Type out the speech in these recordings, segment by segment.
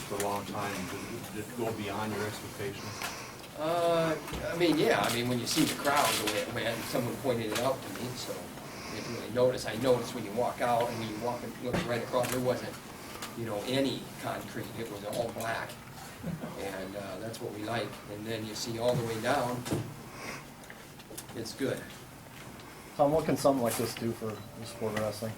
for a long time. Did it go beyond your expectations? I mean, yeah. I mean, when you see the crowd the way it went, someone pointed it out to me, so I didn't really notice. I noticed when you walk out and when you walk and look right across, there wasn't, any concrete. It was all black, and that's what we like. And then you see all the way down. It's good. Tom, what can something like this do for the sport of wrestling?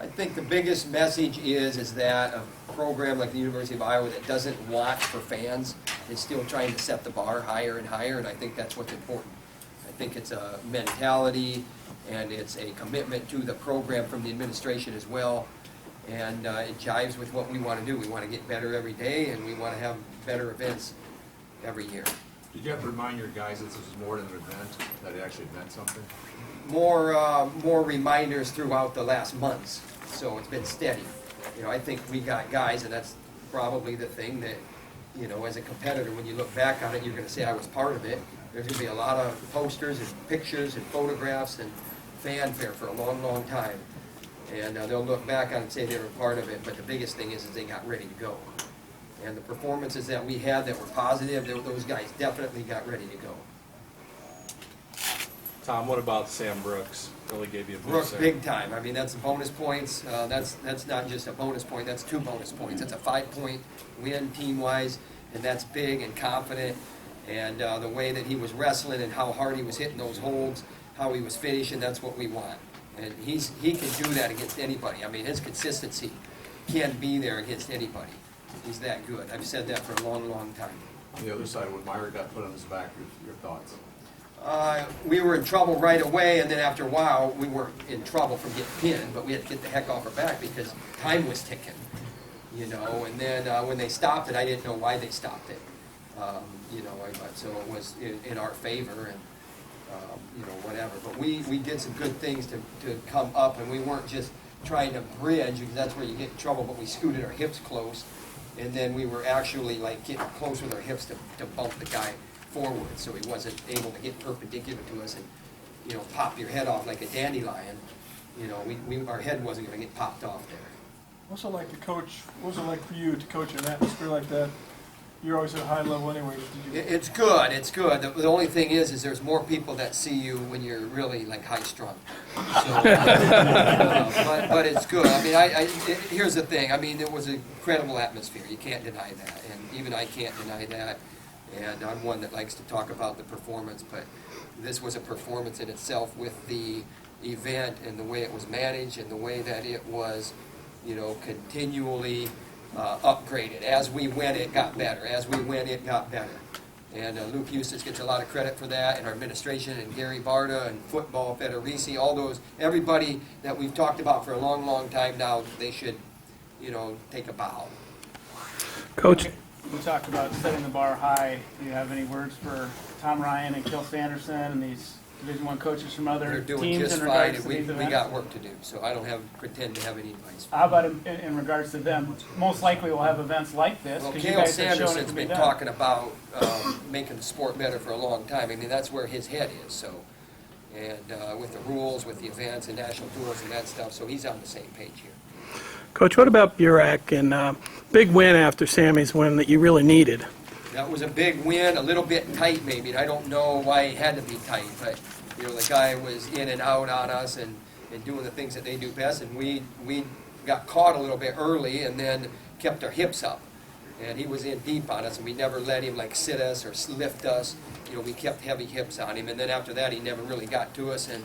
I think the biggest message is that a program like the University of Iowa that doesn't watch for fans is still trying to set the bar higher and higher, and I think that's what's important. I think it's a mentality and it's a commitment to the program from the administration as well, and it jives with what we want to do. We want to get better every day, and we want to have better events every year. Did you have to remind your guys that this was more than an event, that it actually meant something? More reminders throughout the last months, so it's been steady. I think we got guys, and that's probably the thing that, as a competitor, when you look back on it, you're going to say I was part of it. There's going to be a lot of posters and pictures and photographs and fanfare for a long, long time, and they'll look back on it and say they were part of it. But the biggest thing is they got ready to go, and the performances that we had that were positive, those guys definitely got ready to go. Tom, what about Sam Brooks? Really gave you a boost Brooks, there. big time. I mean, that's bonus points. That's not just a bonus point. That's 2 bonus points. That's a 5-point win team-wise, and that's big and confident. And the way that he was wrestling and how hard he was hitting those holds, how he was finishing, that's what we want. And he can do that against anybody. I mean, his consistency can be there against anybody. He's that good. I've said that for a long, long time. On the other side, when Myra got put on his back, your thoughts? We were in trouble right away, and then after a while, we weren't in trouble from getting pinned, but we had to get the heck off our back because time was ticking, and then when they stopped it, I didn't know why they stopped it, so it was in our favor, and, whatever. But we did some good things to come up, and we weren't just trying to bridge, because that's where you get in trouble, but we scooted our hips close, and then we were actually like getting close with our hips to bump the guy forward, so he wasn't able to get perpendicular to us and, pop your head off like a dandelion. Our head wasn't going to get popped off there. What's it like to coach? What was it like for you to coach an atmosphere like that? You're always at a high level anyway. It's good. It's good. The only thing is there's more people that see you when you're really like high strung. So, but it's good. I mean, here's the thing. I mean, it was an incredible atmosphere. You can't deny that, and even I can't deny that. And I'm one that likes to talk about the performance, but this was a performance in itself with the event and the way it was managed and the way that it was, continually upgraded. As we went, it got better. As we went, it got better. And Luke Eustace gets a lot of credit for that, and our administration, and Gary Barta, and football, Federici, all those, everybody that we've talked about for a long, long time now, they should, take a bow. Coach? You talked about setting the bar high. Do you have any words for Tom Ryan and Gil Sanderson and these Division I coaches from other They're doing teams just in fine, regards and to we these events? got work to do, so I don't pretend to have any advice. How about in regards to them? Most likely we'll have events like this Well, because you Gail guys have shown it Sanderson's to be been done. talking about making the sport better for a long time. I mean, that's where his head is, so. And with the rules, with the events and national tours and that stuff, so he's on the same page here. Coach, what about Burek and big win after Sammy's win that you really needed? That was a big win, a little bit tight maybe, and I don't know why it had to be tight, but, the guy was in and out on us and doing the things that they do best, and we got caught a little bit early and then kept our hips up. And he was in deep on us, and we never let him sit us or lift us. We kept heavy hips on him, and then after that he never really got to us, and,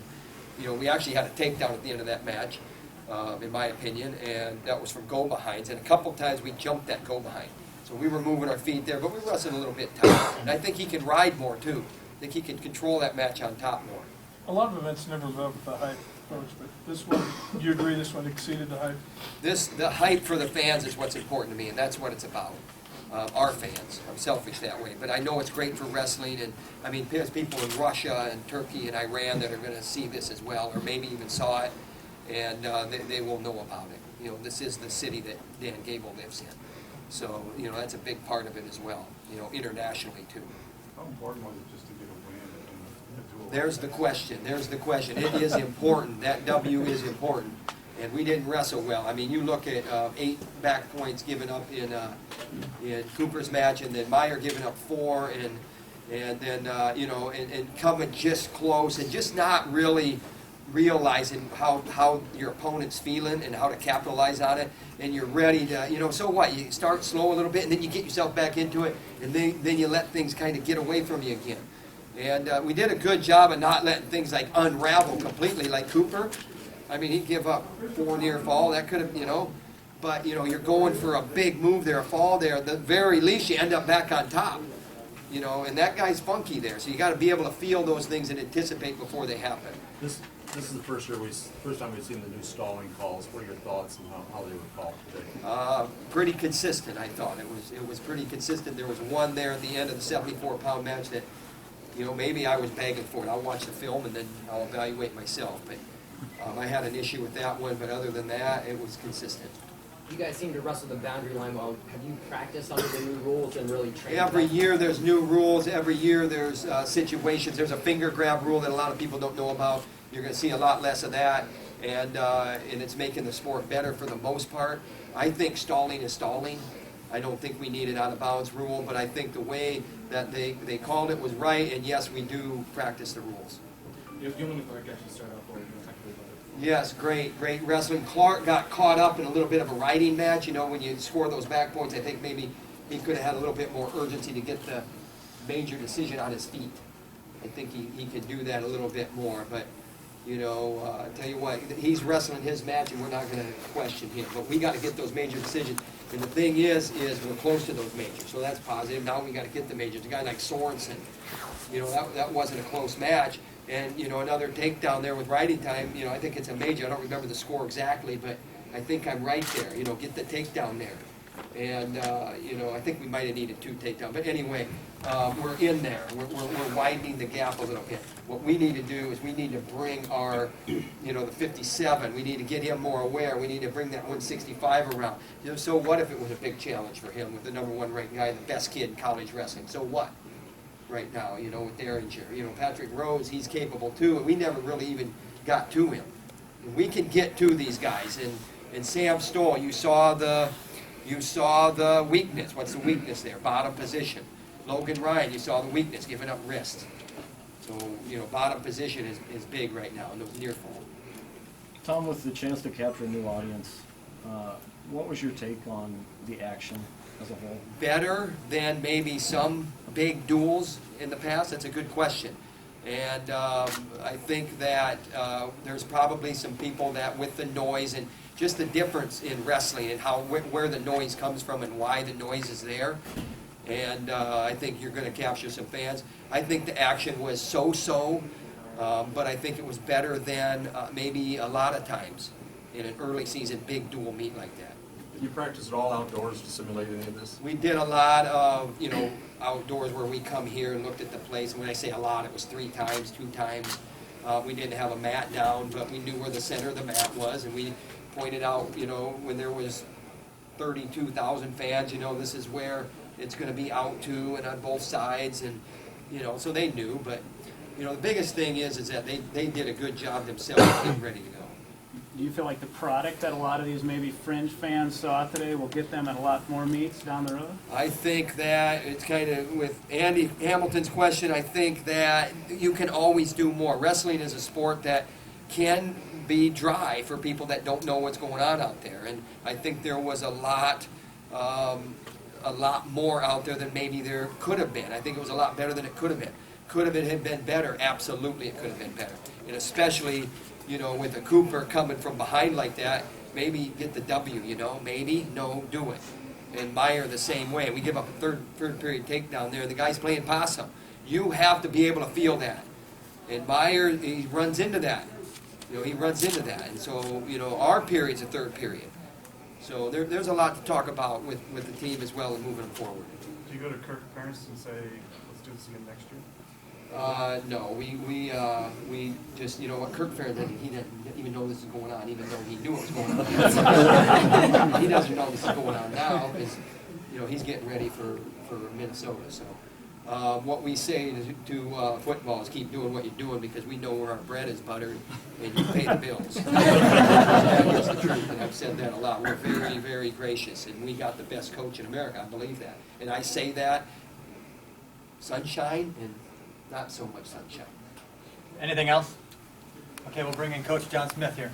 we actually had a takedown at the end of that match, in my opinion, and that was from go-behinds, and a couple times we jumped that go-behind. So we were moving our feet there, but we wrestled a little bit tight. And I think he can ride more, too. I think he can control that match on top more. A lot of events never live up to the hype, Coach, but this one, do you agree this one exceeded the hype? The hype for the fans is what's important to me, and that's what it's about. Our fans. I'm selfish that way, but I know it's great for wrestling, and I mean, there's people in Russia and Turkey and Iran that are going to see this as well, or maybe even saw it, and they will know about it. This is the city that Dan Gable lives in. So, that's a big part of it as well, internationally too. How important was it just to get a win? There's the question. It is important. That W is important. and we didn't wrestle well. I mean, you look at 8 back points given up in Cooper's match, and then Meyer giving up 4, and then and coming just close, and just not really realizing how your opponent's feeling and how to capitalize on it, and you're ready to, so what, you start slow a little bit, and then you get yourself back into it, and then you let things kind of get away from you again. And we did a good job of not letting things like unravel completely, like Cooper. I mean, he'd give up 4 near fall, that could have, but you're going for a big move there, a fall there, at the very least you end up back on top. And that guy's funky there, so you got to be able to feel those things and anticipate before they happen. This is the first time we've seen the new stalling calls. What are your thoughts on how they were called today? Pretty consistent, I thought. It was pretty consistent. There was one there at the end of the 74-pound match that, maybe I was begging for it. I'll watch the film and then I'll evaluate myself. But I had an issue with that one, but other than that, it was consistent. You guys seem to wrestle the boundary line well. Have you practiced under the new rules and really trained? Every year there's new rules. Every year there's situations. There's a finger grab rule that a lot of people don't know about. You're going to see a lot less of that, and it's making the sport better for the most part. I think stalling is stalling. I don't think we need an out-of-bounds rule, but I think the way that they called it was right, and yes, we do practice the rules. Yes, great wrestling. Clark got caught up in a little bit of a riding match. When you score those back points, I think maybe he could have had a little bit more urgency to get the major decision on his feet. I think he could do that a little bit more, but tell you what, he's wrestling his match, and we're not going to question him. But we got to get those major decisions. And the thing is we're close to those majors, so that's positive. Now we got to get the majors. A guy like Sorensen, that wasn't a close match. And, another takedown there with riding time, I think it's a major. I don't remember the score exactly, but I think I'm right there. Get the takedown there. And, I think we might have needed 2 takedowns. But anyway, we're in there. We're widening the gap a little bit. What we need to do is we need to bring our, the 57. We need to get him more aware. We need to bring that 165 around. So what if it was a big challenge for him with the #1 ranked guy, the best kid in college wrestling? So what? Right now, with Derringer. Patrick Rose, he's capable too, and we never really even got to him. And we can get to these guys. And Sam Stoll, you saw the weakness. What's the weakness there? Bottom position. Logan Ryan, you saw the weakness, giving up wrist. So, bottom position is big right now, no near fall. Tom, with the chance to capture a new audience, what was your take on the action as a whole? Better than maybe some big duels in the past? That's a good question. And I think that there's probably some people that with the noise and just the difference in wrestling and where the noise comes from and why the noise is there. And I think you're going to capture some fans. I think the action was so-so, but I think it was better than maybe a lot of times in an early season big duel meet like that. Did you practice it all outdoors to simulate any of this? We did a lot of, outdoors where we come here and looked at the place. And when I say a lot, it was 3 times, 2 times. We didn't have a mat down, but we knew where the center of the mat was. And we pointed out, when there was 32,000 fans, this is where it's going to be out to and on both sides. And, so they knew. But, the biggest thing is that they did a good job themselves getting ready to go. Do you feel like the product that a lot of these maybe fringe fans saw today will get them at a lot more meets down the road? I think that it's kind of with Andy Hamilton's question, I think that you can always do more. Wrestling is a sport that can be dry for people that don't know what's going on out there. And I think there was a lot more out there than maybe there could have been. I think it was a lot better than it could have been. Could have it been better? Absolutely it could have been better. And especially, with a Cooper coming from behind like that, maybe get the W, maybe, no, do it. And Meyer the same way. We give up a third period takedown there, and the guy's playing possum. You have to be able to feel that. And Meyer, he runs into that. He runs into that. And so, our period's a third period. So there's a lot to talk about with the team as well and moving forward. Do you go to Kirk Parents and say, let's do this again next year? No, we just, what Kirk Fair did, he didn't even know this is going on, even though he knew it was going on. He doesn't know this is going on now, because, he's getting ready for Minnesota, so. What we say to football is keep doing what you're doing, because we know where our bread is buttered, and you pay the bills. That gets We're very, very gracious, and we got the best coach in America. I believe that. And I say that, sunshine and not so much sunshine. Anything else? Okay, we'll bring in Coach John Smith here.